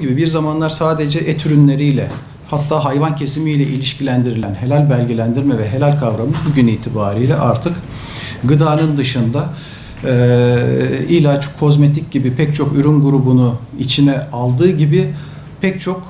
gibi bir zamanlar sadece et ürünleriyle, hatta hayvan kesimiyle ilişkilendirilen helal belgelendirme ve helal kavramı bugün itibariyle artık gıdanın dışında ilaç, kozmetik gibi pek çok ürün grubunu içine aldığı gibi pek çok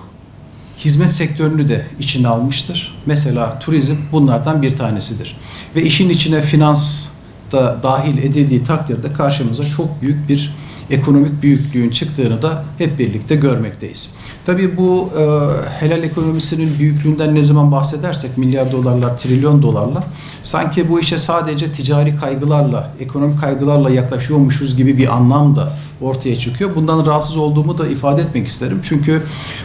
hizmet sektörünü de içine almıştır. Mesela turizm bunlardan bir tanesidir. Ve işin içine finans da dahil edildiği takdirde karşımıza çok büyük bir ekonomik büyüklüğün çıktığını da hep birlikte görmekteyiz. Tabii bu helal ekonomisinin büyüklüğünden ne zaman bahsedersek milyar dolarlar, trilyon dolarlar, sanki bu işe sadece ticari kaygılarla, ekonomik kaygılarla yaklaşıyormuşuz gibi bir anlam da ortaya çıkıyor. Bundan rahatsız olduğumu da ifade etmek isterim. Çünkü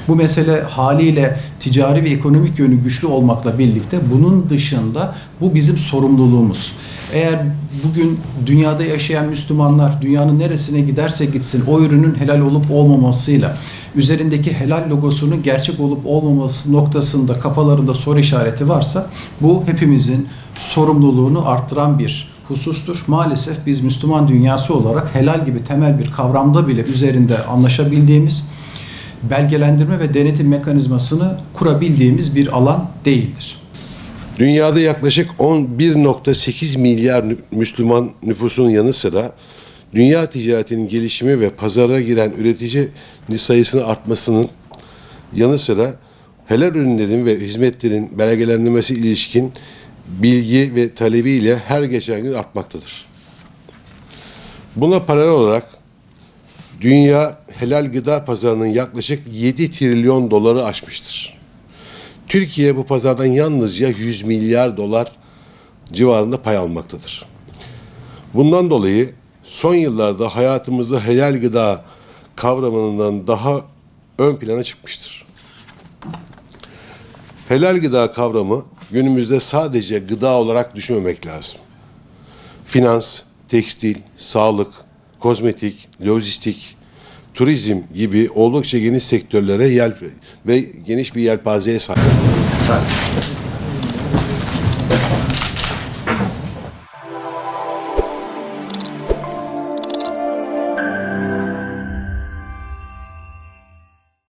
bu mesele haliyle ticari ve ekonomik yönü güçlü olmakla birlikte bunun dışında bu bizim sorumluluğumuz. Eğer bugün dünyada yaşayan Müslümanlar dünyanın neresine giderse gitsin o ürünün helal olup olmamasıyla, üzerindeki helal logosunun gerçek olup olmaması noktasında kafalarında soru işareti varsa bu hepimizin sorumluluğunu arttıran bir husustur. Maalesef biz Müslüman dünyası olarak helal gibi temel bir kavramda bile üzerinde anlaşabildiğimiz, belgelendirme ve denetim mekanizmasını kurabildiğimiz bir alan değildir. Dünyada yaklaşık 11,8 milyar Müslüman nüfusunun yanı sıra dünya ticaretinin gelişimi ve pazara giren üretici sayısının artmasının yanı sıra helal ürünlerin ve hizmetlerin belgelendirmesi ilişkin bilgi ve talebiyle her geçen gün artmaktadır. Buna paralel olarak dünya helal gıda pazarının yaklaşık 7 trilyon doları aşmıştır. Türkiye bu pazardan yalnızca 100 milyar dolar civarında pay almaktadır. Bundan dolayı son yıllarda hayatımızda helal gıda kavramından daha ön plana çıkmıştır. Helal gıda kavramı günümüzde sadece gıda olarak düşünmemek lazım. Finans, tekstil, sağlık, kozmetik, lojistik, turizm gibi oldukça geniş sektörlere ve geniş bir yelpazeye sahip.